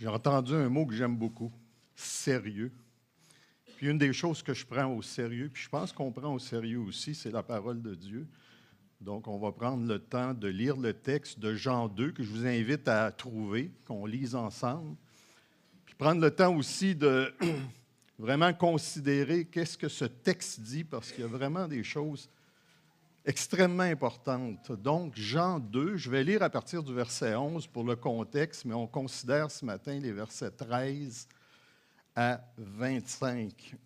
J'ai entendu un mot que j'aime beaucoup, sérieux. Puis une des choses que je prends au sérieux, puis je pense qu'on prend au sérieux aussi, c'est la parole de Dieu. Donc, on va prendre le temps de lire le texte de Jean 2, que je vous invite à trouver, qu'on lise ensemble. Puis prendre le temps aussi de vraiment considérer qu'est-ce que ce texte dit, parce qu'il y a vraiment des choses extrêmement importantes. Donc, Jean 2, je vais lire à partir du verset 11 pour le contexte, mais on considère ce matin les versets 13 à 25.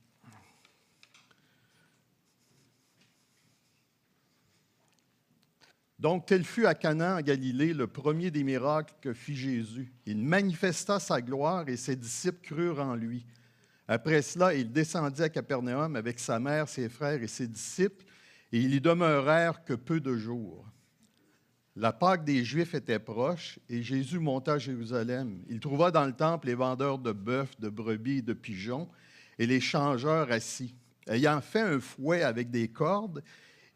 Donc, tel fut à Cana en Galilée le premier des miracles que fit Jésus. Il manifesta sa gloire et ses disciples crurent en lui. Après cela, il descendit à Capernaum avec sa mère, ses frères et ses disciples, et ils y demeurèrent que peu de jours. La Pâque des Juifs était proche, et Jésus monta à Jérusalem. Il trouva dans le temple les vendeurs de bœufs, de brebis et de pigeons, et les changeurs assis. Ayant fait un fouet avec des cordes,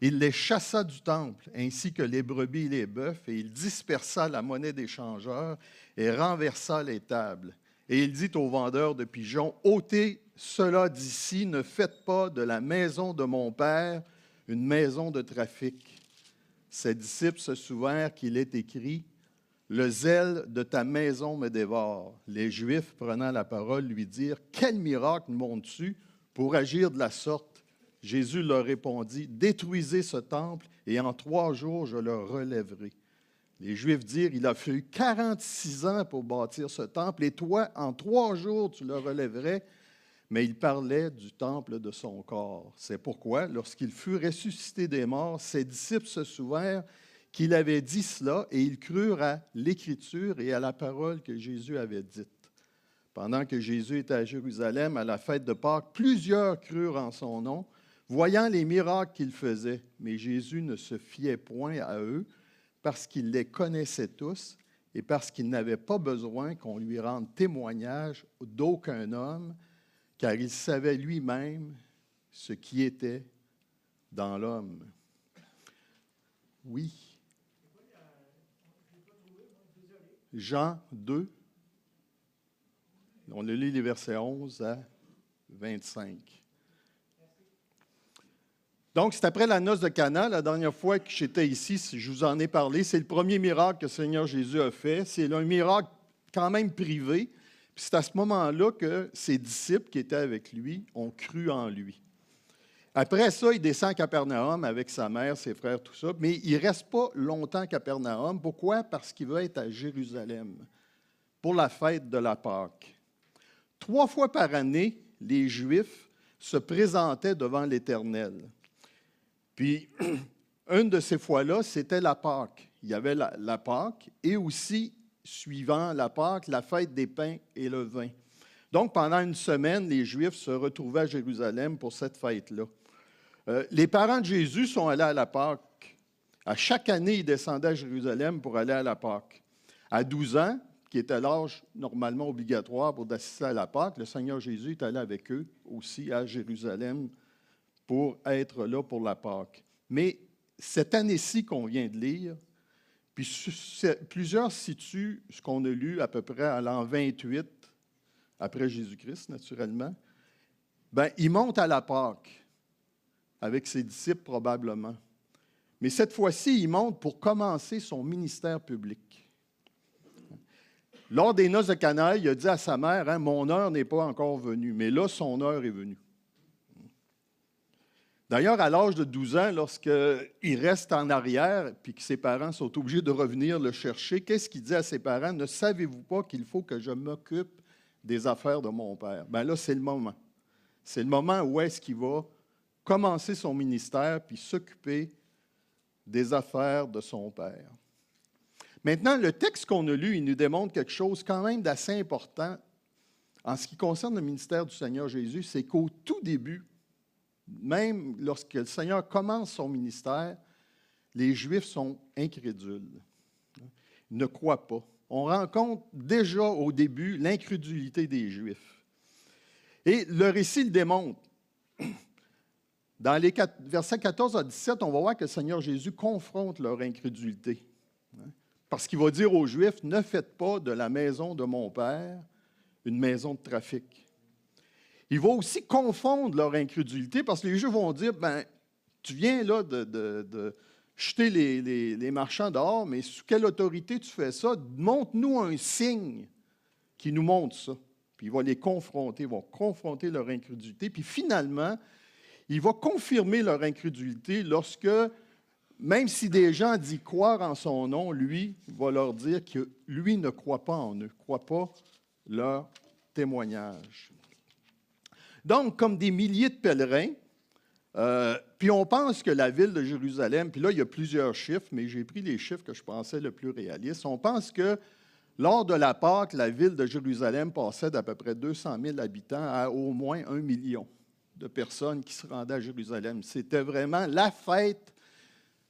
il les chassa du temple, ainsi que les brebis et les bœufs, et il dispersa la monnaie des changeurs et renversa les tables. Et il dit aux vendeurs de pigeons, « Ôtez cela d'ici, ne faites pas de la maison de mon Père une maison de trafic. » Ses disciples se souvinrent qu'il est écrit, « Le zèle de ta maison me dévore. » Les Juifs, prenant la parole, lui dirent, « Quel miracle montres-tu pour agir de la sorte? » Jésus leur répondit, « Détruisez ce temple, et en 3 jours, je le relèverai. » Les Juifs dirent, « Il a fallu 46 ans pour bâtir ce temple, et toi, en 3 jours, tu le relèverais. » Mais il parlait du temple de son corps. C'est pourquoi, lorsqu'il fut ressuscité des morts, ses disciples se souvinrent qu'il avait dit cela, et ils crurent à l'Écriture et à la parole que Jésus avait dite. Pendant que Jésus était à Jérusalem, à la fête de Pâques, plusieurs crurent en son nom, voyant les miracles qu'il faisait. Mais Jésus ne se fiait point à eux, parce qu'il les connaissait tous et parce qu'il n'avait pas besoin qu'on lui rende témoignage d'aucun homme, car il savait lui-même ce qui était dans l'homme. Oui. Jean 2, on a lu les versets 11 à 25. Donc, c'est après la noce de Cana, la dernière fois que j'étais ici, je vous en ai parlé. C'est le premier miracle que le Seigneur Jésus a fait. C'est un miracle quand même privé. Puis c'est à ce moment-là que ses disciples qui étaient avec lui ont cru en lui. Après ça, il descend à Capernaum avec sa mère, ses frères, tout ça. Mais il ne reste pas longtemps à Capernaum. Pourquoi? Parce qu'il va être à Jérusalem pour la fête de la Pâque. 3 fois par année, les Juifs se présentaient devant l'Éternel. Puis, une de ces fois-là, c'était la Pâque. Il y avait la Pâque et aussi, suivant la Pâque, la fête des pains et le vin. Donc, pendant une semaine, les Juifs se retrouvaient à Jérusalem pour cette fête-là. Les parents de Jésus sont allés à la Pâque. À chaque année, ils descendaient à Jérusalem pour aller à la Pâque. À 12 ans, qui était l'âge normalement obligatoire pour assister à la Pâque, le Seigneur Jésus est allé avec eux aussi à Jérusalem pour être là pour la Pâque. Mais cette année-ci qu'on vient de lire, puis plusieurs situent ce qu'on a lu à peu près à l'an 28, après Jésus-Christ, naturellement, bien, il monte à la Pâque, avec ses disciples probablement. Mais cette fois-ci, il monte pour commencer son ministère public. Lors des noces de Cana, il a dit à sa mère, hein, « Mon heure n'est pas encore venue. » Mais là, son heure est venue. D'ailleurs, à l'âge de 12 ans, lorsqu'il reste en arrière et que ses parents sont obligés de revenir le chercher, qu'est-ce qu'il dit à ses parents? « Ne savez-vous pas qu'il faut que je m'occupe des affaires de mon père? » Bien là, c'est le moment. C'est le moment où est-ce qu'il va commencer son ministère puis s'occuper des affaires de son père. Maintenant, le texte qu'on a lu, il nous démontre quelque chose quand même d'assez important en ce qui concerne le ministère du Seigneur Jésus, c'est qu'au tout début, même lorsque le Seigneur commence son ministère, les Juifs sont incrédules. Ils ne croient pas. On rencontre déjà au début l'incrédulité des Juifs. Et le récit le démontre. Dans les versets 14 à 17, on va voir que le Seigneur Jésus confronte leur incrédulité. Parce qu'il va dire aux Juifs, « Ne faites pas de la maison de mon Père une maison de trafic. Il va aussi confondre leur incrédulité parce que les Juifs vont dire, ben, tu viens là de jeter les marchands dehors, mais sous quelle autorité tu fais ça? Montre-nous un signe qui nous montre ça. Puis il va les confronter, ils vont confronter leur incrédulité. Puis finalement, il va confirmer leur incrédulité lorsque, même si des gens disent croire en son nom, lui va leur dire que lui ne croit pas en eux, ne croit pas leur témoignage. Donc, comme des milliers de pèlerins, puis on pense que la ville de Jérusalem, puis là, il y a plusieurs chiffres, mais j'ai pris les chiffres que je pensais le plus réalistes. On pense que lors de la Pâque, la ville de Jérusalem passait d'à peu près 200 000 habitants à au moins 1 million de personnes qui se rendaient à Jérusalem. C'était vraiment la fête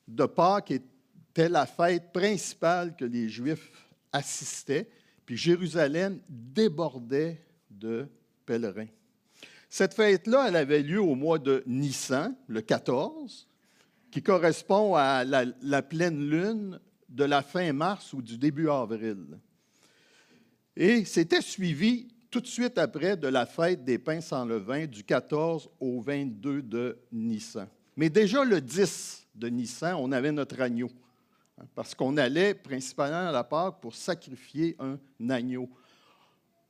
de Pâques, était la fête principale que les Juifs assistaient, puis Jérusalem débordait de pèlerins. Cette fête-là, elle avait lieu au mois de Nissan, le 14, qui correspond à la pleine lune de la fin mars ou du début avril. Et c'était suivi tout de suite après de la fête des pains sans levain du 14 au 22 de Nissan. Mais déjà le 10 de Nissan, on avait notre agneau, parce qu'on allait principalement à la Pâque pour sacrifier un agneau.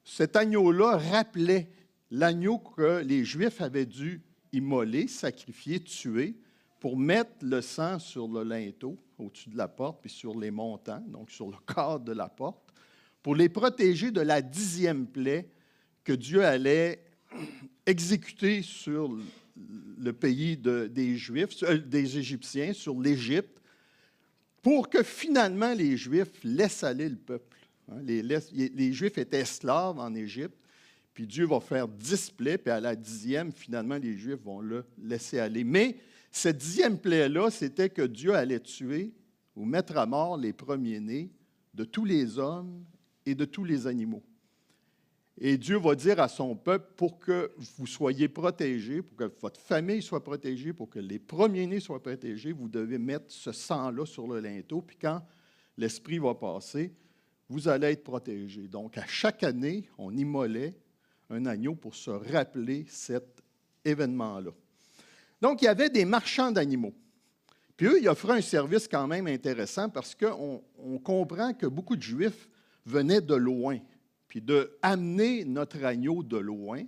Cet agneau-là rappelait l'agneau que les Juifs avaient dû immoler, sacrifier, tuer, pour mettre le sang sur le linteau au-dessus de la porte, puis sur les montants, donc sur le cadre de la porte, pour les protéger de la 10e plaie que Dieu allait exécuter sur le pays des Juifs, des Égyptiens, sur l'Égypte, pour que finalement les Juifs laissent aller le peuple. Les Juifs étaient esclaves en Égypte, puis Dieu va faire 10 plaies, puis à la 10e, finalement, les Juifs vont le laisser aller. Mais cette 10e plaie-là, c'était que Dieu allait tuer ou mettre à mort les premiers-nés de tous les hommes et de tous les animaux. Et Dieu va dire à son peuple, pour que vous soyez protégés, pour que votre famille soit protégée, pour que les premiers-nés soient protégés, vous devez mettre ce sang-là sur le linteau, puis quand l'Esprit va passer, vous allez être protégés. Donc, à chaque année, on immolait un agneau pour se rappeler cet événement-là. Donc, il y avait des marchands d'animaux. Puis eux, ils offraient un service quand même intéressant parce qu'on comprend que beaucoup de Juifs venaient de loin. Puis d'amener notre agneau de loin,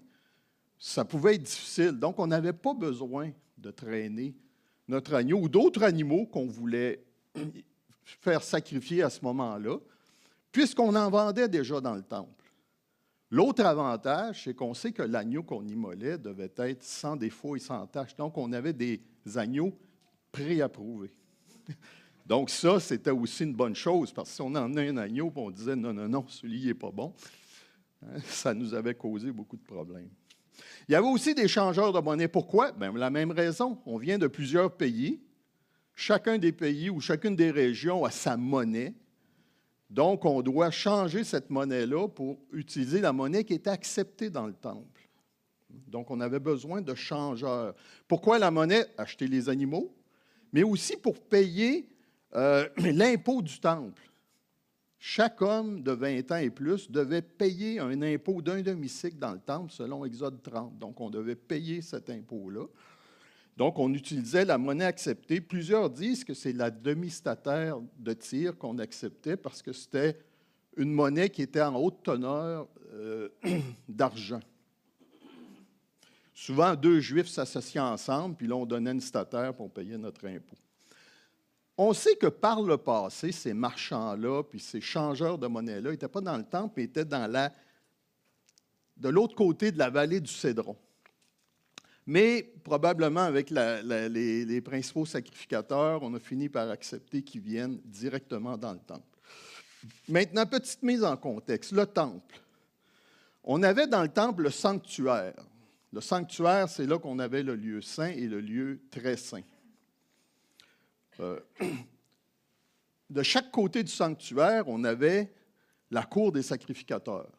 ça pouvait être difficile. Donc, on n'avait pas besoin de traîner notre agneau ou d'autres animaux qu'on voulait faire sacrifier à ce moment-là, puisqu'on en vendait déjà dans le temple. L'autre avantage, c'est qu'on sait que l'agneau qu'on immolait devait être sans défaut et sans tache. Donc, on avait des agneaux préapprouvés. Donc, ça, c'était aussi une bonne chose, parce que si on emmenait un agneau et on disait non, celui-là n'est pas bon, ça nous avait causé beaucoup de problèmes. Il y avait aussi des changeurs de monnaie. Pourquoi? Bien, la même raison. On vient de plusieurs pays. Chacun des pays ou chacune des régions a sa monnaie. Donc, on doit changer cette monnaie-là pour utiliser la monnaie qui était acceptée dans le temple. Donc, on avait besoin de changeurs. Pourquoi la monnaie? Acheter les animaux, mais aussi pour payer l'impôt du temple. Chaque homme de 20 ans et plus devait payer un impôt d'un demi-cycle dans le temple, selon Exode 30. Donc, on devait payer cet impôt-là. Donc, on utilisait la monnaie acceptée. Plusieurs disent que c'est la demi-statère de Tyr qu'on acceptait parce que c'était une monnaie qui était en haute teneur d'argent. Souvent, deux Juifs s'associaient ensemble, puis là, on donnait une statère pour payer notre impôt. On sait que par le passé, ces marchands-là, puis ces changeurs de monnaie-là, n'étaient pas dans le temple, mais étaient de l'autre côté de la vallée du Cédron. Mais probablement avec les principaux sacrificateurs, on a fini par accepter qu'ils viennent directement dans le temple. Maintenant, petite mise en contexte, le temple. On avait dans le temple le sanctuaire. Le sanctuaire, c'est là qu'on avait le lieu saint et le lieu très saint. De chaque côté du sanctuaire, on avait la cour des sacrificateurs.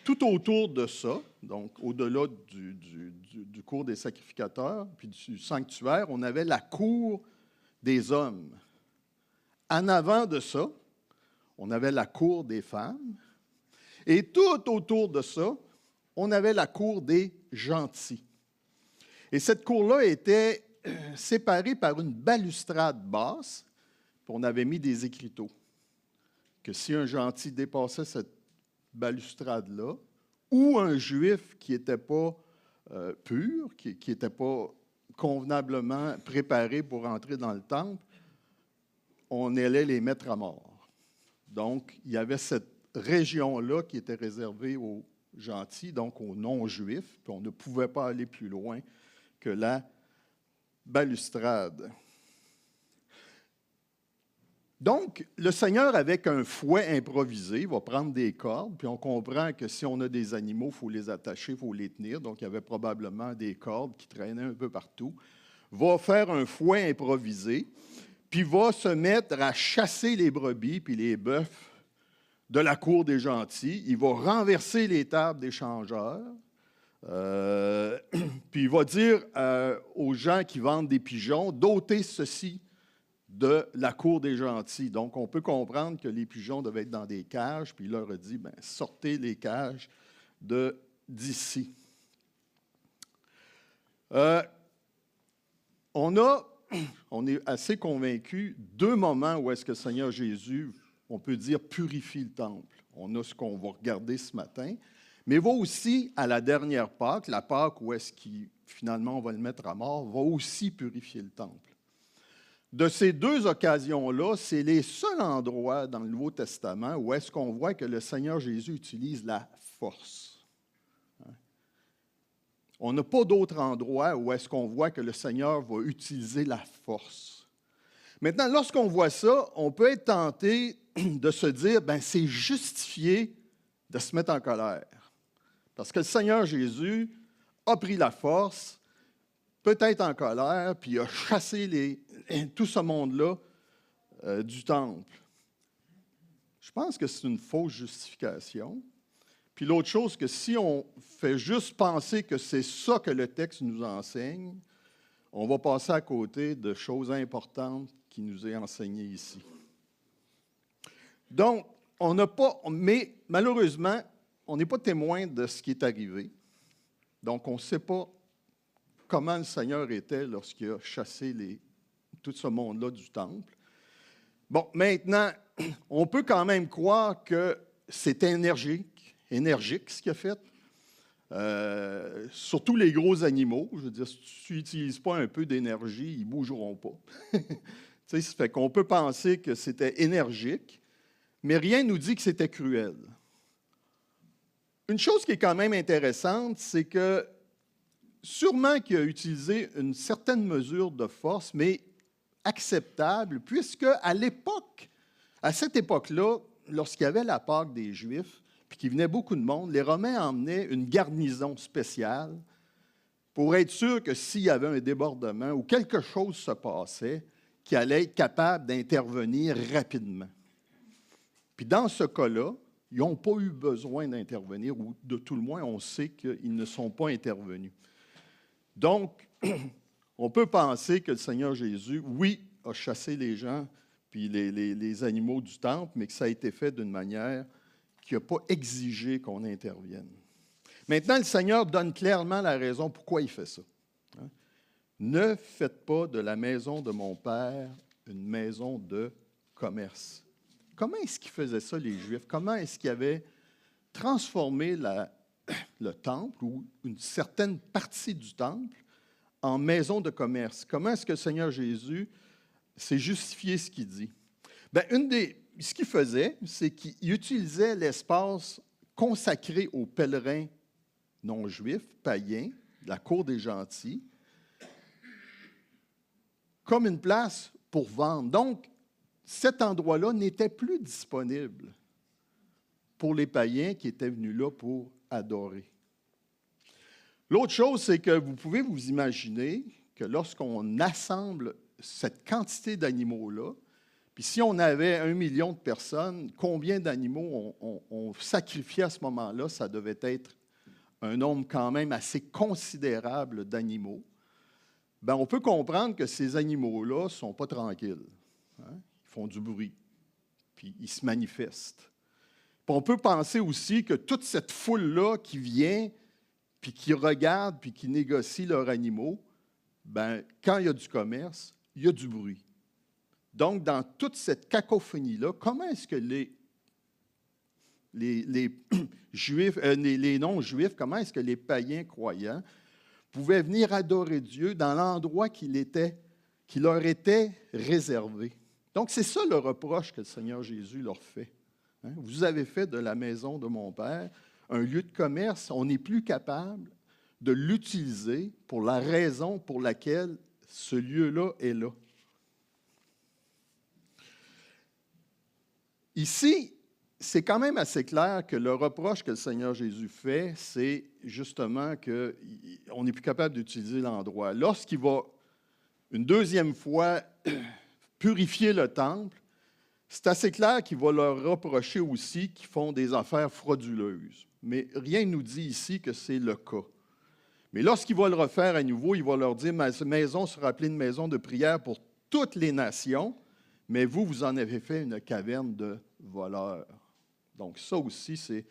Tout autour de ça, donc au-delà du cour des sacrificateurs, puis du sanctuaire, on avait la cour des hommes. En avant de ça, on avait la cour des femmes. Et tout autour de ça, on avait la cour des gentils. Et cette cour-là était séparée par une balustrade basse, puis on avait mis des écriteaux. Que si un gentil dépassait cette balustrade-là, ou un juif qui n'était pas pur, qui n'était pas convenablement préparé pour entrer dans le temple, on allait les mettre à mort. Donc, il y avait cette région-là qui était réservée aux gentils, donc aux non-juifs, puis on ne pouvait pas aller plus loin que la balustrade. Donc, le Seigneur, avec un fouet improvisé, va prendre des cordes, puis on comprend que si on a des animaux, il faut les attacher, il faut les tenir. Donc, il y avait probablement des cordes qui traînaient un peu partout. Va faire un fouet improvisé, puis va se mettre à chasser les brebis puis les bœufs de la cour des gentils. Il va renverser les tables des changeurs. Puis il va dire aux gens qui vendent des pigeons d'ôter ceci de la cour des gentils. Donc, on peut comprendre que les pigeons devaient être dans des cages, puis il leur a dit, bien, sortez les cages d'ici. On est assez convaincus, 2 moments où est-ce que le Seigneur Jésus, on peut dire, purifie le temple. On a ce qu'on va regarder ce matin, mais va aussi à la dernière Pâque, la Pâque où est-ce qu'il, finalement, on va le mettre à mort, va aussi purifier le temple. De ces 2 occasions-là, c'est les seuls endroits dans le Nouveau Testament où est-ce qu'on voit que le Seigneur Jésus utilise la force. On n'a pas d'autre endroit où est-ce qu'on voit que le Seigneur va utiliser la force. Maintenant, lorsqu'on voit ça, on peut être tenté de se dire, bien, c'est justifié de se mettre en colère. Parce que le Seigneur Jésus a pris la force, peut-être en colère, puis il a chassé tout ce monde-là du temple. Je pense que c'est une fausse justification. Puis l'autre chose, que si on fait juste penser que c'est ça que le texte nous enseigne, on va passer à côté de choses importantes qui nous est enseignées ici. Donc, on n'a pas, mais malheureusement, on n'est pas témoin de ce qui est arrivé. Donc, on ne sait pas comment le Seigneur était lorsqu'il a chassé tout ce monde-là du temple. Bon, maintenant, on peut quand même croire que c'était énergique ce qu'il a fait. Surtout les gros animaux. Je veux dire, si tu n'utilises pas un peu d'énergie, ils ne bougeront pas. Ça fait qu'on peut penser que c'était énergique, mais rien ne nous dit que c'était cruel. Une chose qui est quand même intéressante, c'est que sûrement qu'il a utilisé une certaine mesure de force, mais acceptable, puisque à cette époque-là, lorsqu'il y avait la Pâque des Juifs, puis qu'il venait beaucoup de monde, les Romains emmenaient une garnison spéciale pour être sûr que s'il y avait un débordement ou quelque chose se passait, qu'ils allaient être capables d'intervenir rapidement. Puis dans ce cas-là, ils n'ont pas eu besoin d'intervenir, ou de tout le moins, on sait qu'ils ne sont pas intervenus. Donc, on peut penser que le Seigneur Jésus, oui, a chassé les gens puis les animaux du temple, mais que ça a été fait d'une manière qui n'a pas exigé qu'on intervienne. Maintenant, le Seigneur donne clairement la raison pourquoi il fait ça. Ne faites pas de la maison de mon Père une maison de commerce. Comment est-ce qu'ils faisaient ça, les Juifs? Comment est-ce qu'ils avaient transformé le temple ou une certaine partie du temple en maison de commerce? Comment est-ce que le Seigneur Jésus s'est justifié ce qu'il dit? Bien, ce qu'il faisait, c'est qu'il utilisait l'espace consacré aux pèlerins non-juifs, païens, de la cour des gentils, comme une place pour vendre. Donc, cet endroit-là n'était plus disponible pour les païens qui étaient venus là pour adorer. L'autre chose, c'est que vous pouvez vous imaginer que lorsqu'on assemble cette quantité d'animaux-là, puis si on avait 1 million de personnes, combien d'animaux on sacrifiait à ce moment-là? Ça devait être un nombre quand même assez considérable d'animaux. Bien, on peut comprendre que ces animaux-là ne sont pas tranquilles. Ils font du bruit, puis ils se manifestent. On peut penser aussi que toute cette foule-là qui vient, puis qui regarde, puis qui négocie leurs animaux, ben, quand il y a du commerce, il y a du bruit. Donc, dans toute cette cacophonie-là, comment est-ce que les Juifs, les non-Juifs, comment est-ce que les païens croyants pouvaient venir adorer Dieu dans l'endroit qui leur était réservé? Donc, c'est ça le reproche que le Seigneur Jésus leur fait. Hein? Vous avez fait de la maison de mon Père un lieu de commerce. On n'est plus capable de l'utiliser pour la raison pour laquelle ce lieu-là est là. Ici, c'est quand même assez clair que le reproche que le Seigneur Jésus fait, c'est justement qu'on n'est plus capable d'utiliser l'endroit. Lorsqu'il va une deuxième fois purifier le temple, c'est assez clair qu'il va leur reprocher aussi qu'ils font des affaires frauduleuses. Mais rien ne nous dit ici que c'est le cas. Mais lorsqu'il va le refaire à nouveau, il va leur dire « Ma maison sera appelée une maison de prière pour toutes les nations, mais vous, vous en avez fait une caverne de voleurs. » Donc ça aussi, c'est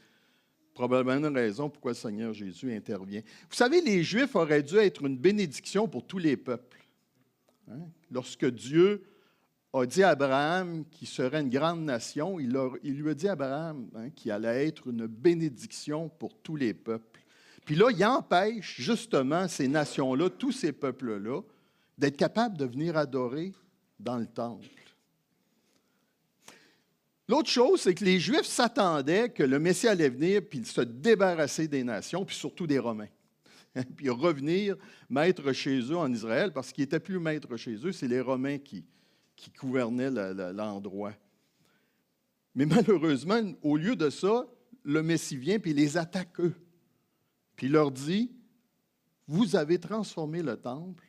probablement une raison pourquoi le Seigneur Jésus intervient. Vous savez, les Juifs auraient dû être une bénédiction pour tous les peuples. Hein? Lorsque Dieu a dit à Abraham qu'il serait une grande nation, il lui a dit à Abraham qu'il allait être une bénédiction pour tous les peuples. Puis là, il empêche justement ces nations-là, tous ces peuples-là, d'être capables de venir adorer dans le temple. L'autre chose, c'est que les Juifs s'attendaient que le Messie allait venir puis se débarrasser des nations, puis surtout des Romains. Puis revenir maître chez eux en Israël, parce qu'ils n'étaient plus maîtres chez eux, c'est les Romains qui gouvernaient l'endroit. Mais malheureusement, au lieu de ça, le Messie vient puis il les attaque eux. Puis il leur dit, vous avez transformé le temple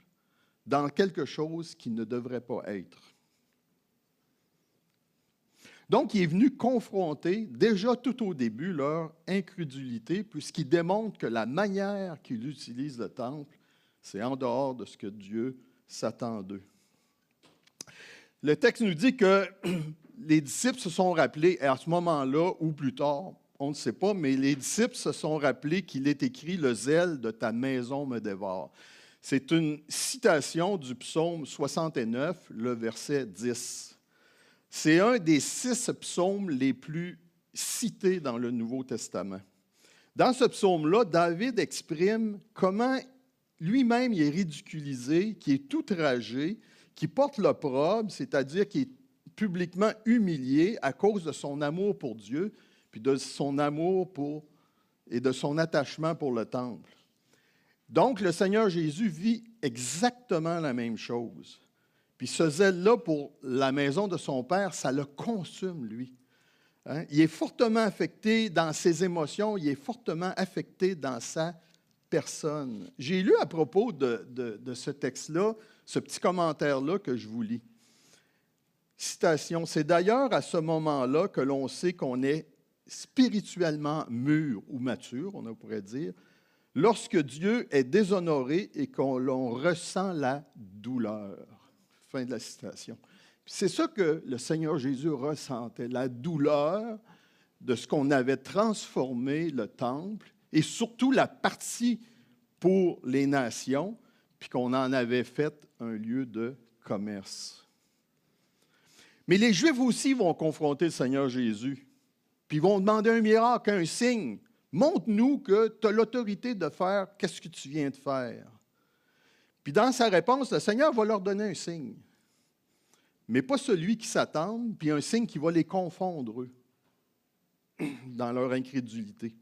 dans quelque chose qui ne devrait pas être. Donc, il est venu confronter, déjà tout au début, leur incrédulité, puisqu'il démontre que la manière qu'il utilise le temple, c'est en dehors de ce que Dieu s'attend d'eux. Le texte nous dit que les disciples se sont rappelés, et à ce moment-là, ou plus tard, on ne sait pas, mais les disciples se sont rappelés qu'il est écrit « Le zèle de ta maison me dévore ». C'est une citation du psaume 69, le verset 10. C'est un des 6 psaumes les plus cités dans le Nouveau Testament. Dans ce psaume-là, David exprime comment lui-même il est ridiculisé, qu'il est outragé, qu'il porte l'opprobre, c'est-à-dire qu'il est publiquement humilié à cause de son amour pour Dieu, puis de son amour et de son attachement pour le temple. Donc, le Seigneur Jésus vit exactement la même chose. Puis ce zèle-là pour la maison de son Père, ça le consume, lui. Hein? Il est fortement affecté dans ses émotions, il est fortement affecté dans sa personne. J'ai lu à propos de ce texte-là, ce petit commentaire-là que je vous lis. Citation, « C'est d'ailleurs à ce moment-là que l'on sait qu'on est spirituellement mûr ou mature, on pourrait dire, lorsque Dieu est déshonoré et qu'on ressent la douleur. » Fin de la citation. C'est ça que le Seigneur Jésus ressentait, la douleur de ce qu'on avait transformé le temple et surtout la partie pour les nations, puis qu'on en avait fait un lieu de commerce. Mais les Juifs aussi vont confronter le Seigneur Jésus, puis ils vont demander un miracle, un signe. Montre-nous que tu as l'autorité de faire qu'est-ce que tu viens de faire. Puis dans sa réponse, le Seigneur va leur donner un signe. Mais pas celui qui s'attend, puis un signe qui va les confondre, eux, dans leur incrédulité.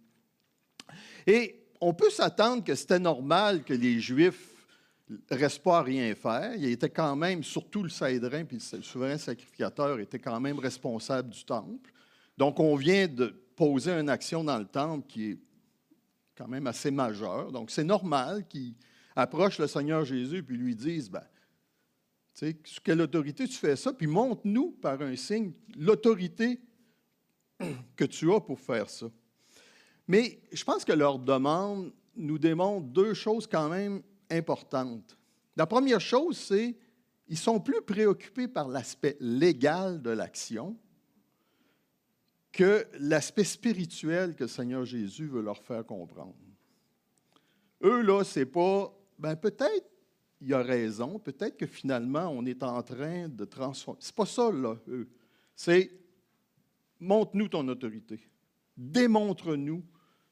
Et on peut s'attendre que c'était normal que les Juifs ne restent pas à rien faire. Il était quand même, surtout le Sanhédrin, puis le souverain sacrificateur était quand même responsable du temple. Donc, on vient de poser une action dans le temple qui est quand même assez majeure. Donc, c'est normal qu'ils approchent le Seigneur Jésus et lui disent, tu sais, sous quelle autorité tu fais ça? Puis montre-nous par un signe l'autorité que tu as pour faire ça. Mais je pense que leur demande nous démontre 2 choses quand même importantes. La première chose, c'est qu'ils sont plus préoccupés par l'aspect légal de l'action que l'aspect spirituel que le Seigneur Jésus veut leur faire comprendre. Eux, là, c'est pas, peut-être il a raison, peut-être que finalement, on est en train de transformer. C'est pas ça, là, eux. C'est, montre-nous ton autorité. Démontre-nous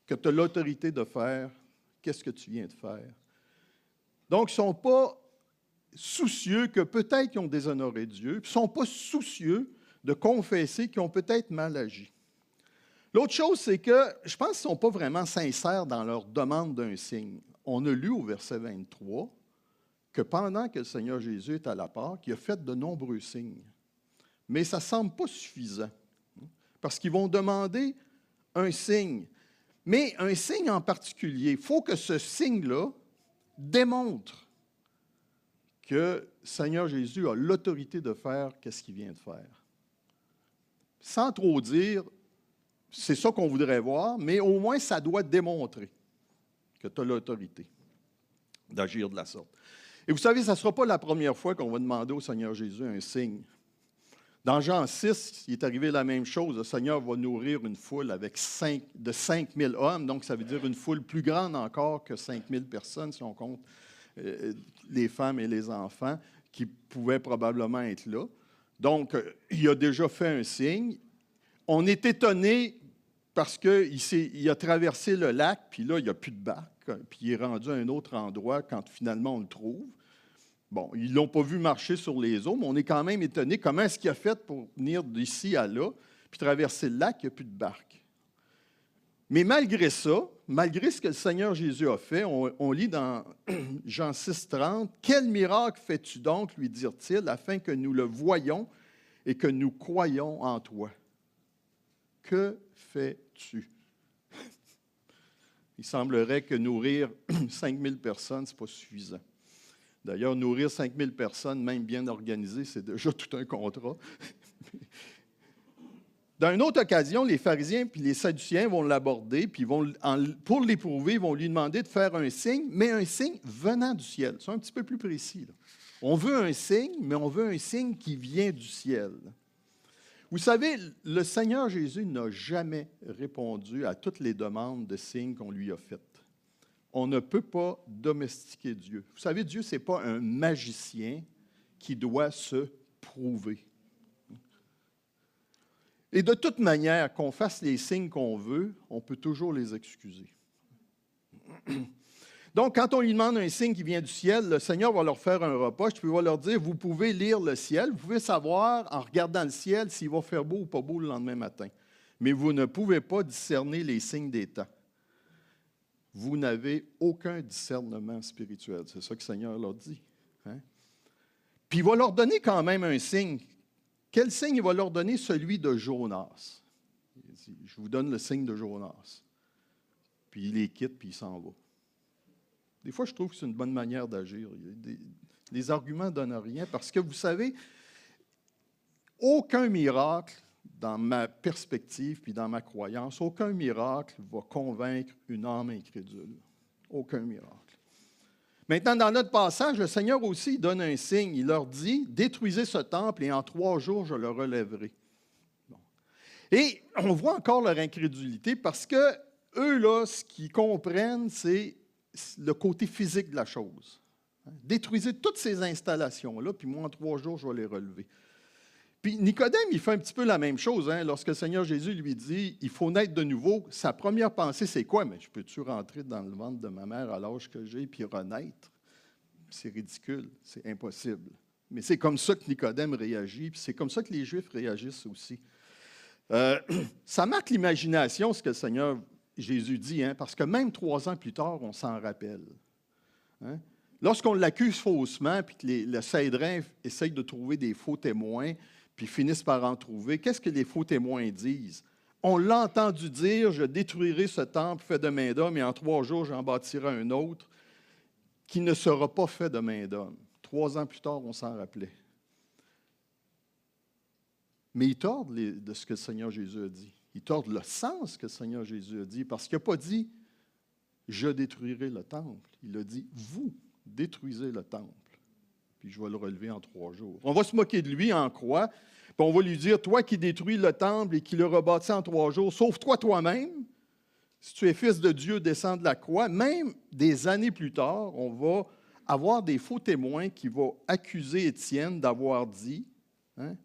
que tu as l'autorité de faire qu'est-ce que tu viens de faire. Donc, ils ne sont pas soucieux que peut-être qu'ils ont déshonoré Dieu, ils ne sont pas soucieux de confesser qu'ils ont peut-être mal agi. L'autre chose, c'est que je pense qu'ils ne sont pas vraiment sincères dans leur demande d'un signe. On a lu au verset 23 que pendant que le Seigneur Jésus est à la Pâque, il a fait de nombreux signes. Mais ça ne semble pas suffisant, parce qu'ils vont demander un signe. Mais un signe en particulier, il faut que ce signe-là démontre que le Seigneur Jésus a l'autorité de faire ce qu'il vient de faire. Sans trop dire, c'est ça qu'on voudrait voir, mais au moins ça doit démontrer que tu as l'autorité d'agir de la sorte. Et vous savez, ça ne sera pas la première fois qu'on va demander au Seigneur Jésus un signe. Dans Jean 6, il est arrivé la même chose. Le Seigneur va nourrir une foule avec de 5 000 hommes, donc ça veut dire une foule plus grande encore que 5 000 personnes, si on compte les femmes et les enfants, qui pouvaient probablement être là. Donc, il a déjà fait un signe. On est étonné parce qu'il a traversé le lac, puis là, il n'y a plus de barque, puis il est rendu à un autre endroit quand finalement on le trouve. Bon, ils ne l'ont pas vu marcher sur les eaux, mais on est quand même étonné comment est-ce qu'il a fait pour venir d'ici à là, puis traverser le lac, il n'y a plus de barque. Mais malgré ça, malgré ce que le Seigneur Jésus a fait, on lit dans Jean 6, 30, « Quel miracle fais-tu donc, lui dirent-ils, afin que nous le voyions et que nous croyions en toi? » Que fais-tu? Il semblerait que nourrir 5 000 personnes, ce n'est pas suffisant. D'ailleurs, nourrir 5 000 personnes, même bien organisées, c'est déjà tout un contrat. Dans une autre occasion, les pharisiens et les sadduciens vont l'aborder, puis pour l'éprouver, ils vont lui demander de faire un signe, mais un signe venant du ciel. C'est un petit peu plus précis, là. On veut un signe, mais on veut un signe qui vient du ciel. Vous savez, le Seigneur Jésus n'a jamais répondu à toutes les demandes de signes qu'on lui a faites. On ne peut pas domestiquer Dieu. Vous savez, Dieu, ce n'est pas un magicien qui doit se prouver. Et de toute manière, qu'on fasse les signes qu'on veut, on peut toujours les excuser. Donc, quand on lui demande un signe qui vient du ciel, le Seigneur va leur faire un reproche, puis il va leur dire, vous pouvez lire le ciel, vous pouvez savoir, en regardant le ciel, s'il va faire beau ou pas beau le lendemain matin. Mais vous ne pouvez pas discerner les signes des temps. Vous n'avez aucun discernement spirituel. C'est ça que le Seigneur leur dit. Hein? Puis il va leur donner quand même un signe. Quel signe il va leur donner? Celui de Jonas. Il dit, je vous donne le signe de Jonas. Puis il les quitte, puis il s'en va. Des fois, je trouve que c'est une bonne manière d'agir. Les arguments ne donnent rien parce que, vous savez, aucun miracle, dans ma perspective puis dans ma croyance, aucun miracle va convaincre une âme incrédule. Aucun miracle. Maintenant, dans notre passage, le Seigneur aussi donne un signe. Il leur dit, « Détruisez ce temple et en 3 jours, je le relèverai. » Bon. Et on voit encore leur incrédulité parce que eux, là, ce qu'ils comprennent, c'est le côté physique de la chose. Détruisez toutes ces installations-là, puis moi, en 3 jours, je vais les relever. Puis Nicodème, il fait un petit peu la même chose. Hein? Lorsque le Seigneur Jésus lui dit, il faut naître de nouveau, sa première pensée, c'est quoi? Mais je peux-tu rentrer dans le ventre de ma mère à l'âge que j'ai puis renaître? C'est ridicule, c'est impossible. Mais c'est comme ça que Nicodème réagit, puis c'est comme ça que les Juifs réagissent aussi. Ça marque l'imagination, ce que le Seigneur Jésus dit, hein? Parce que même 3 ans plus tard, on s'en rappelle. Hein? Lorsqu'on l'accuse faussement, puis que le Sanhédrin essaye de trouver des faux témoins, puis finissent par en trouver, qu'est-ce que les faux témoins disent? On l'a entendu dire, je détruirai ce temple fait de main d'homme, et en 3 jours, j'en bâtirai un autre qui ne sera pas fait de main d'homme. 3 ans plus tard, on s'en rappelait. Mais ils tordent de ce que le Seigneur Jésus a dit. Ils tordent le sens que le Seigneur Jésus a dit, parce qu'il n'a pas dit « je détruirai le temple ». Il a dit « vous détruisez le temple, puis je vais le relever en 3 jours ». On va se moquer de lui en croix, on va lui dire, toi qui détruis le temple et qui le rebâtis en 3 jours, sauve-toi toi-même. Si tu es fils de Dieu, descends de la croix. Même des années plus tard, on va avoir des faux témoins qui vont accuser Étienne d'avoir dit, hein,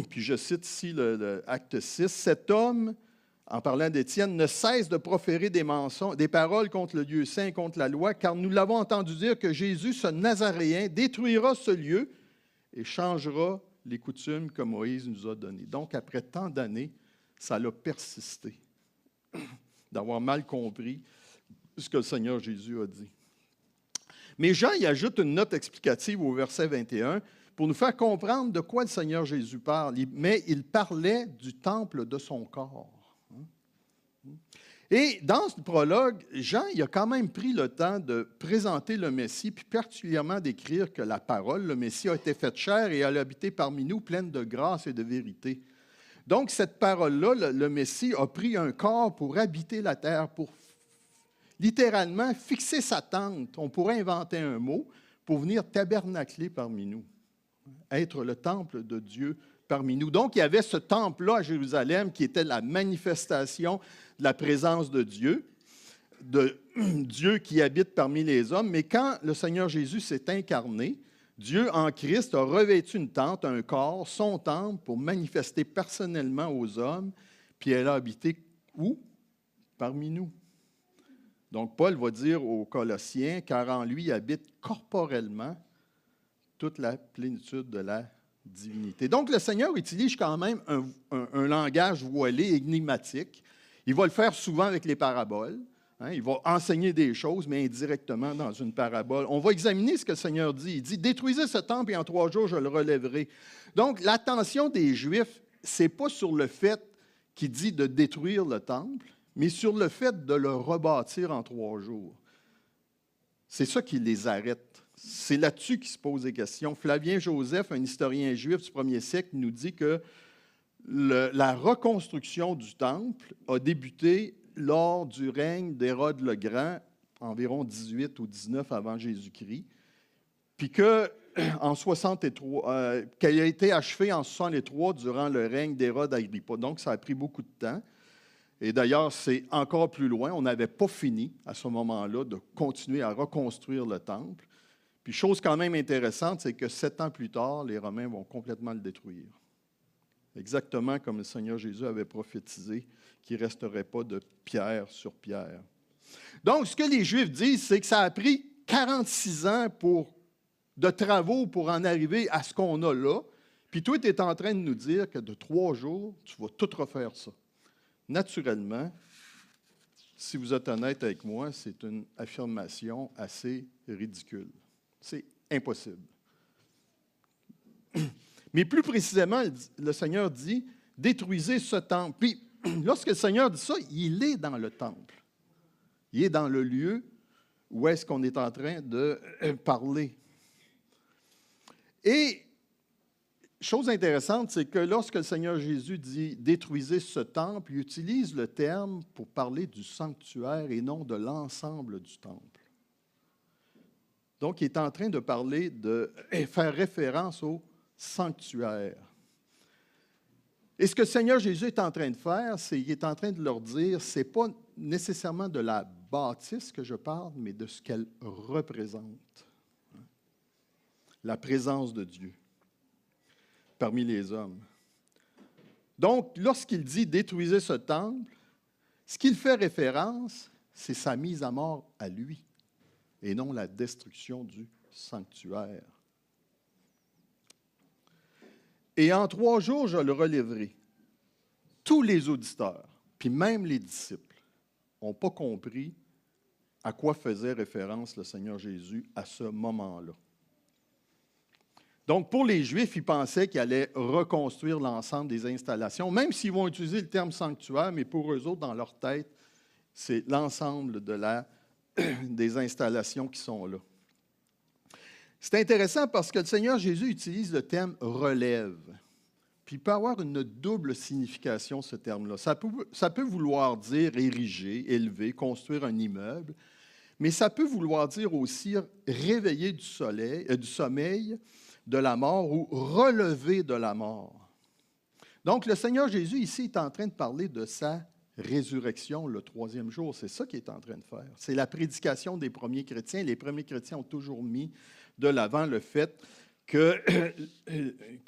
puis je cite ici le acte 6, « Cet homme, en parlant d'Étienne, ne cesse de proférer des mensonges, des paroles contre le lieu saint et contre la loi, car nous l'avons entendu dire que Jésus, ce Nazaréen, détruira ce lieu et changera les coutumes que Moïse nous a données. » Donc, après tant d'années, ça a persisté d'avoir mal compris ce que le Seigneur Jésus a dit. Mais Jean y ajoute une note explicative au verset 21 pour nous faire comprendre de quoi le Seigneur Jésus parle. Mais il parlait du temple de son corps. Et dans ce prologue, Jean il a quand même pris le temps de présenter le Messie, puis particulièrement d'écrire que la parole, le Messie, a été faite chair et elle a habité parmi nous, pleine de grâce et de vérité. Donc, cette parole-là, le Messie a pris un corps pour habiter la terre, pour littéralement fixer sa tente. On pourrait inventer un mot pour venir tabernacler parmi nous, être le temple de Dieu parmi nous. Donc, il y avait ce temple-là à Jérusalem qui était la manifestation de la présence de Dieu qui habite parmi les hommes. Mais quand le Seigneur Jésus s'est incarné, Dieu en Christ a revêtu une tente, un corps, son temple, pour manifester personnellement aux hommes, puis elle a habité où? Parmi nous. Donc, Paul va dire aux Colossiens, car en lui habite corporellement toute la plénitude de la divinité. Donc, le Seigneur utilise quand même un langage voilé, énigmatique. Il va le faire souvent avec les paraboles. Hein, il va enseigner des choses, mais indirectement dans une parabole. On va examiner ce que le Seigneur dit. Il dit, « Détruisez ce temple et en 3 jours, je le relèverai. » Donc, l'attention des Juifs, ce n'est pas sur le fait qu'il dit de détruire le temple, mais sur le fait de le rebâtir en 3 jours. C'est ça qui les arrête. C'est là-dessus qu'ils se posent des questions. Flavien Joseph, un historien juif du 1er siècle, nous dit que la reconstruction du temple a débuté lors du règne d'Hérode le Grand, environ 18 ou 19 avant Jésus-Christ, puis qu'elle a été achevée en 63 durant le règne d'Hérode Agrippa. Donc, ça a pris beaucoup de temps. Et d'ailleurs, c'est encore plus loin. On n'avait pas fini à ce moment-là de continuer à reconstruire le temple. Puis, chose quand même intéressante, c'est que 7 ans plus tard, les Romains vont complètement le détruire. Exactement comme le Seigneur Jésus avait prophétisé qu'il ne resterait pas de pierre sur pierre. Donc, ce que les Juifs disent, c'est que ça a pris 46 ans de travaux pour en arriver à ce qu'on a là. Puis toi, tu es en train de nous dire que de 3 jours, tu vas tout refaire ça. Naturellement, si vous êtes honnête avec moi, c'est une affirmation assez ridicule. C'est impossible. Mais plus précisément, le Seigneur dit, détruisez ce temple. Puis, lorsque le Seigneur dit ça, il est dans le temple. Il est dans le lieu où est-ce qu'on est en train de parler. Et, chose intéressante, c'est que lorsque le Seigneur Jésus dit, détruisez ce temple, il utilise le terme pour parler du sanctuaire et non de l'ensemble du temple. Donc, il est en train de parler, de faire référence au sanctuaire. Et ce que le Seigneur Jésus est en train de faire, c'est qu'il est en train de leur dire, ce n'est pas nécessairement de la bâtisse que je parle, mais de ce qu'elle représente. La présence de Dieu parmi les hommes. Donc, lorsqu'il dit « détruisez ce temple », ce qu'il fait référence, c'est sa mise à mort à lui, et non la destruction du sanctuaire. Et en 3 jours, je le relèverai. Tous les auditeurs, puis même les disciples, n'ont pas compris à quoi faisait référence le Seigneur Jésus à ce moment-là. Donc, pour les Juifs, ils pensaient qu'ils allaient reconstruire l'ensemble des installations, même s'ils vont utiliser le terme sanctuaire, mais pour eux autres, dans leur tête, c'est l'ensemble des installations qui sont là. C'est intéressant parce que le Seigneur Jésus utilise le terme « relève ». Puis il peut avoir une double signification, ce terme-là. Ça peut vouloir dire ériger, élever, construire un immeuble, mais ça peut vouloir dire aussi réveiller du sommeil, de la mort ou relevé de la mort. Donc, le Seigneur Jésus, ici, est en train de parler de sa résurrection le troisième jour. C'est ça qu'il est en train de faire. C'est la prédication des premiers chrétiens. Les premiers chrétiens ont toujours mis de l'avant le fait que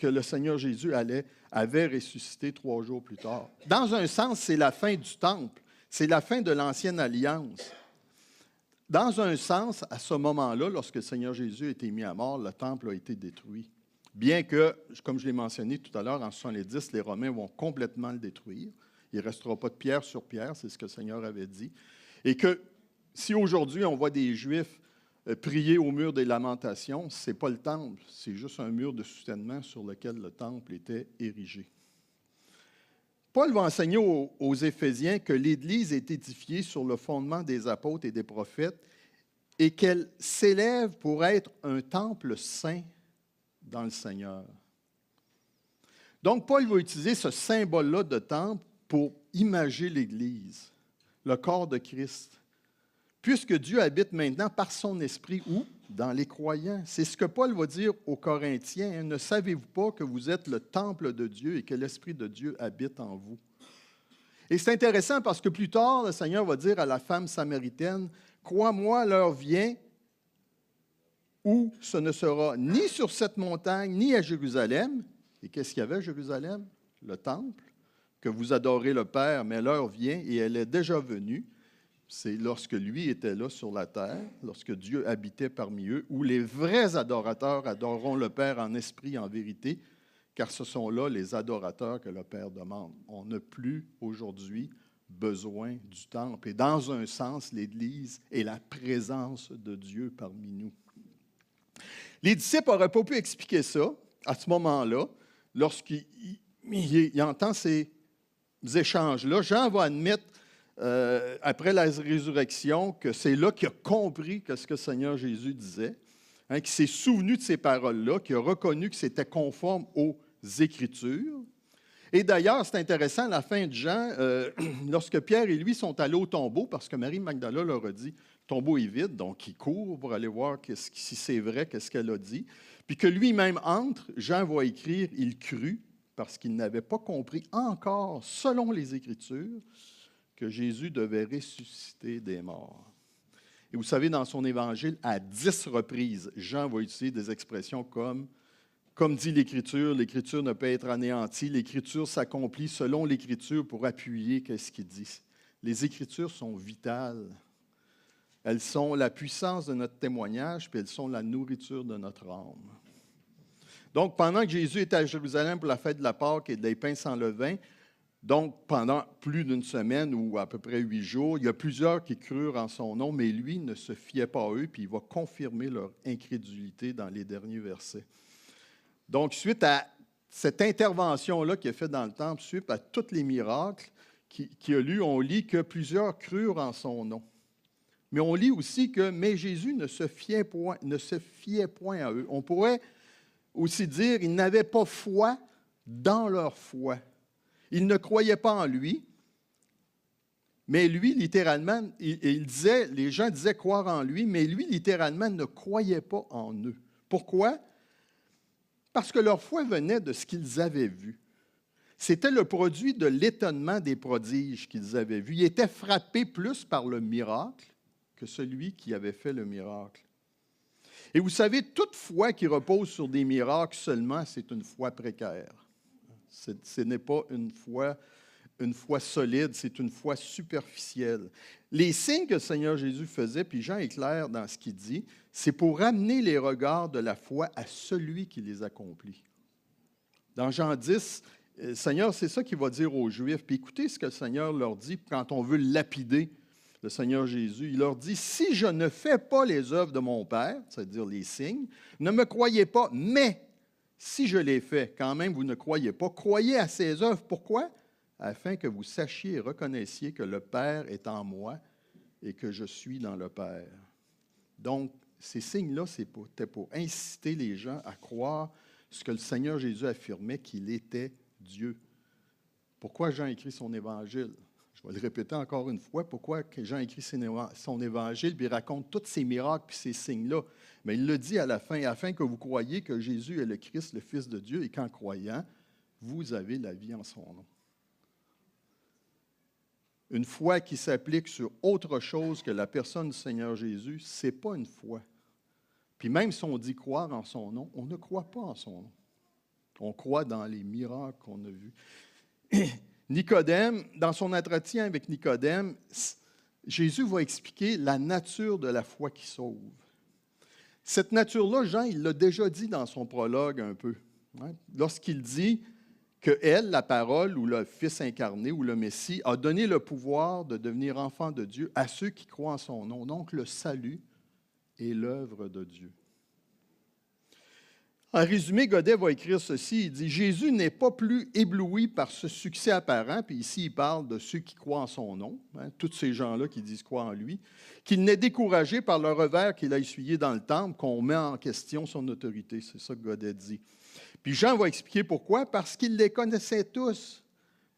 le Seigneur Jésus avait ressuscité 3 jours plus tard. Dans un sens, c'est la fin du temple. C'est la fin de l'ancienne alliance. Dans un sens, à ce moment-là, lorsque le Seigneur Jésus a été mis à mort, le temple a été détruit. Bien que, comme je l'ai mentionné tout à l'heure, en 70, les Romains vont complètement le détruire. Il ne restera pas de pierre sur pierre, c'est ce que le Seigneur avait dit. Et que si aujourd'hui on voit des Juifs prier au mur des lamentations, ce n'est pas le temple, c'est juste un mur de soutènement sur lequel le temple était érigé. Paul va enseigner aux Éphésiens que l'Église est édifiée sur le fondement des apôtres et des prophètes et qu'elle s'élève pour être un temple saint dans le Seigneur. Donc, Paul va utiliser ce symbole-là de temple pour imager l'Église, le corps de Christ, puisque Dieu habite maintenant par son esprit où? Dans les croyants. C'est ce que Paul va dire aux Corinthiens. Hein, ne savez-vous pas que vous êtes le temple de Dieu et que l'Esprit de Dieu habite en vous? Et c'est intéressant parce que plus tard, le Seigneur va dire à la femme samaritaine, « Crois-moi, l'heure vient où ce ne sera ni sur cette montagne, ni à Jérusalem. » Et qu'est-ce qu'il y avait à Jérusalem? Le temple, que vous adorez le Père, mais l'heure vient et elle est déjà venue. C'est lorsque lui était là sur la terre, lorsque Dieu habitait parmi eux, où les vrais adorateurs adoreront le Père en esprit et en vérité, car ce sont là les adorateurs que le Père demande. On n'a plus aujourd'hui besoin du temple. Et dans un sens, l'Église est la présence de Dieu parmi nous. Les disciples n'auraient pas pu expliquer ça à ce moment-là, lorsqu'ils entendent ces échanges-là. Jean va admettre, après la résurrection, que c'est là qu'il a compris ce que le Seigneur Jésus disait, hein, qu'il s'est souvenu de ces paroles-là, qu'il a reconnu que c'était conforme aux Écritures. Et d'ailleurs, c'est intéressant, à la fin de Jean, lorsque Pierre et lui sont allés au tombeau, parce que Marie Magdala leur a dit, le tombeau est vide, donc ils courent pour aller voir si c'est vrai, qu'est-ce qu'elle a dit. Puis que lui-même entre, Jean va écrire, il crut, parce qu'il n'avait pas compris encore, selon les Écritures, que Jésus devait ressusciter des morts. Et vous savez, dans son évangile, à 10 reprises, Jean va utiliser des expressions comme dit l'Écriture ne peut être anéantie, l'Écriture s'accomplit selon l'Écriture pour appuyer ce qu'il dit. Les Écritures sont vitales. Elles sont la puissance de notre témoignage, puis elles sont la nourriture de notre âme. Donc, pendant que Jésus était à Jérusalem pour la fête de la Pâque et des pains sans levain, donc pendant plus d'une semaine ou à peu près 8 jours, il y a plusieurs qui crurent en son nom, mais lui ne se fiait pas à eux, puis il va confirmer leur incrédulité dans les derniers versets. Donc, suite à cette intervention-là qu'il a faite dans le temple, suite à tous les miracles qu'il a lus, on lit que plusieurs crurent en son nom. Mais on lit aussi que « mais Jésus ne se fiait point à eux ». On pourrait aussi dire « ils n'avaient pas foi dans leur foi ». Ils ne croyaient pas en lui, mais lui, littéralement, les gens disaient croire en lui, mais lui, littéralement, ne croyait pas en eux. Pourquoi? Parce que leur foi venait de ce qu'ils avaient vu. C'était le produit de l'étonnement des prodiges qu'ils avaient vus. Ils étaient frappés plus par le miracle que celui qui avait fait le miracle. Et vous savez, toute foi qui repose sur des miracles seulement, c'est une foi précaire. Ce n'est pas une foi solide, c'est une foi superficielle. Les signes que le Seigneur Jésus faisait, puis Jean est clair dans ce qu'il dit, c'est pour ramener les regards de la foi à celui qui les accomplit. Dans Jean 10, le Seigneur, c'est ça qu'il va dire aux Juifs. Puis écoutez ce que le Seigneur leur dit quand on veut lapider le Seigneur Jésus. Il leur dit, « Si je ne fais pas les œuvres de mon Père, c'est-à-dire les signes, ne me croyez pas, mais si je les fais, quand même, vous ne croyez pas. Croyez à ces œuvres. Pourquoi? Afin que vous sachiez et reconnaissiez que le Père est en moi et que je suis dans le Père. » Donc, ces signes-là, c'était pour inciter les gens à croire ce que le Seigneur Jésus affirmait, qu'il était Dieu. Pourquoi Jean écrit son évangile? Je je vais le répéter encore une fois, pourquoi que Jean écrit son évangile, puis il raconte tous ces miracles, puis ces signes-là. Mais il le dit à la fin, afin que vous croyiez que Jésus est le Christ, le Fils de Dieu, et qu'en croyant, vous avez la vie en son nom. Une foi qui s'applique sur autre chose que la personne du Seigneur Jésus, ce n'est pas une foi. Puis même si on dit croire en son nom, on ne croit pas en son nom. On croit dans les miracles qu'on a vus. Nicodème, dans son entretien avec Nicodème, Jésus va expliquer la nature de la foi qui sauve. Cette nature-là, Jean, il l'a déjà dit dans son prologue un peu. Lorsqu'il dit que elle, la parole, ou le Fils incarné, ou le Messie, a donné le pouvoir de devenir enfant de Dieu à ceux qui croient en son nom. Donc, le salut est l'œuvre de Dieu. En résumé, Godet va écrire ceci, il dit « Jésus n'est pas plus ébloui par ce succès apparent, puis ici il parle de ceux qui croient en son nom, tous ces gens-là qui disent croire en lui, qu'il n'est découragé par le revers qu'il a essuyé dans le temple, qu'on met en question son autorité. » C'est ça que Godet dit. Puis Jean va expliquer pourquoi, parce qu'il les connaissait tous,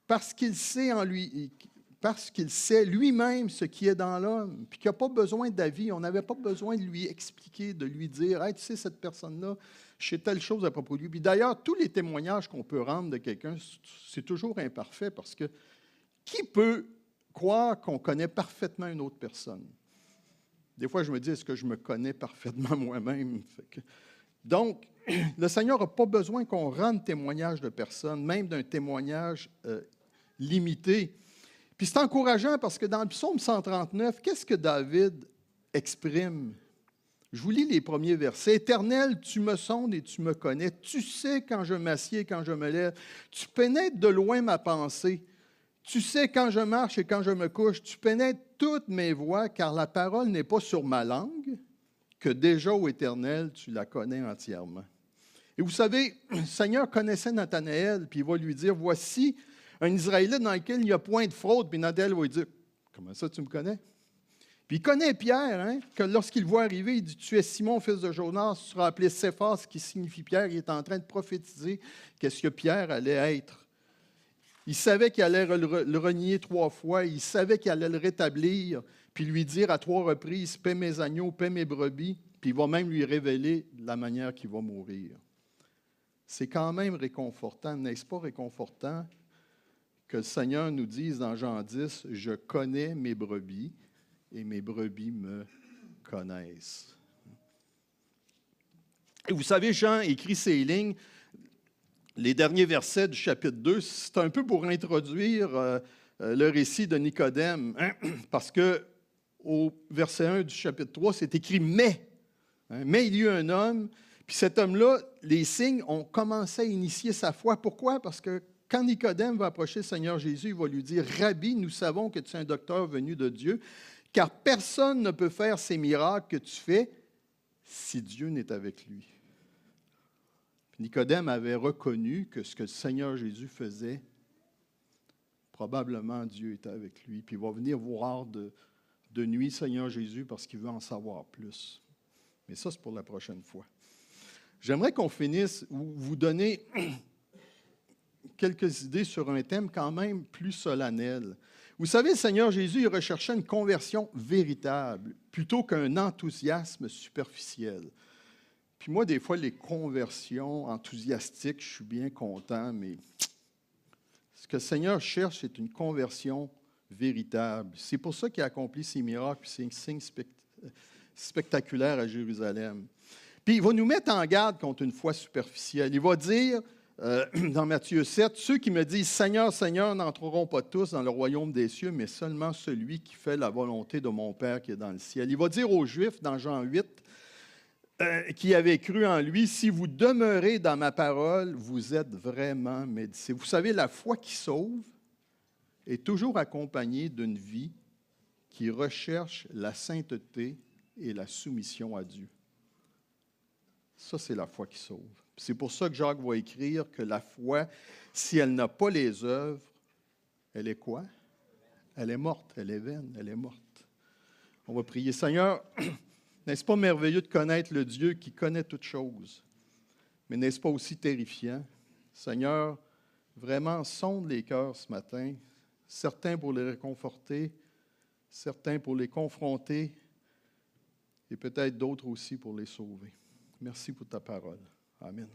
parce qu'il sait en lui, parce qu'il sait lui-même ce qui est dans l'homme, puis qu'il n'a pas besoin d'avis, on n'avait pas besoin de lui expliquer, de lui dire « Hey, tu sais, cette personne-là, je sais telle chose à propos de lui. » Puis d'ailleurs, tous les témoignages qu'on peut rendre de quelqu'un, c'est toujours imparfait parce que qui peut croire qu'on connaît parfaitement une autre personne? Des fois, je me dis, est-ce que je me connais parfaitement moi-même? Donc, le Seigneur n'a pas besoin qu'on rende témoignage de personne, même d'un témoignage limité. Puis c'est encourageant parce que dans le psaume 139, qu'est-ce que David exprime? Je vous lis les premiers versets. « Éternel, tu me sondes et tu me connais. Tu sais quand je m'assieds et quand je me lève. Tu pénètres de loin ma pensée. Tu sais quand je marche et quand je me couche. Tu pénètres toutes mes voies, car la parole n'est pas sur ma langue, que déjà, ô Éternel, tu la connais entièrement. » Et vous savez, le Seigneur connaissait Nathanaël, puis il va lui dire, « Voici un Israélite dans lequel il n'y a point de fraude. » Puis Nathanaël va lui dire, « Comment ça, tu me connais? » Puis il connaît Pierre, que lorsqu'il le voit arriver, il dit « Tu es Simon, fils de Jonas, tu seras appelé Céphas, ce qui signifie Pierre. » Il est en train de prophétiser qu'est-ce que Pierre allait être. Il savait qu'il allait le renier 3 fois, il savait qu'il allait le rétablir, puis lui dire à 3 reprises « Paie mes agneaux, paie mes brebis », puis il va même lui révéler la manière qu'il va mourir. C'est quand même réconfortant, n'est-ce pas réconfortant, que le Seigneur nous dise dans Jean 10 « Je connais mes brebis ». Et mes brebis me connaissent. Et vous savez, Jean écrit ces lignes, les derniers versets du chapitre 2, c'est un peu pour introduire le récit de Nicodème, parce qu'au verset 1 du chapitre 3, c'est écrit « Mais ». Mais il y eut un homme, puis cet homme-là, les signes ont commencé à initier sa foi. Pourquoi? Parce que quand Nicodème va approcher le Seigneur Jésus, il va lui dire « Rabbi, nous savons que tu es un docteur venu de Dieu, car personne ne peut faire ces miracles que tu fais si Dieu n'est avec lui. » Nicodème avait reconnu que ce que le Seigneur Jésus faisait, probablement Dieu était avec lui. Puis il va venir voir de nuit Seigneur Jésus parce qu'il veut en savoir plus. Mais ça, c'est pour la prochaine fois. J'aimerais qu'on finisse, vous donner quelques idées sur un thème quand même plus solennel. Vous savez, le Seigneur Jésus, il recherchait une conversion véritable plutôt qu'un enthousiasme superficiel. Puis moi, des fois, les conversions enthousiastiques, je suis bien content, mais ce que le Seigneur cherche, c'est une conversion véritable. C'est pour ça qu'il a accompli ces miracles et ces signes spectaculaires à Jérusalem. Puis il va nous mettre en garde contre une foi superficielle. Il va dire, dans Matthieu 7, « Ceux qui me disent « Seigneur, Seigneur » n'entreront pas tous dans le royaume des cieux, mais seulement celui qui fait la volonté de mon Père qui est dans le ciel. » Il va dire aux Juifs, dans Jean 8, qui avaient cru en lui, « Si vous demeurez dans ma parole, vous êtes vraiment mes disciples. » Vous savez, la foi qui sauve est toujours accompagnée d'une vie qui recherche la sainteté et la soumission à Dieu. Ça, c'est la foi qui sauve. C'est pour ça que Jacques va écrire que la foi, si elle n'a pas les œuvres, elle est quoi? Elle est morte, elle est vaine, elle est morte. On va prier. Seigneur, n'est-ce pas merveilleux de connaître le Dieu qui connaît toutes choses? Mais n'est-ce pas aussi terrifiant? Seigneur, vraiment, sonde les cœurs ce matin. certains pour les réconforter, certains pour les confronter et peut-être d'autres aussi pour les sauver. Merci pour ta parole. Amen.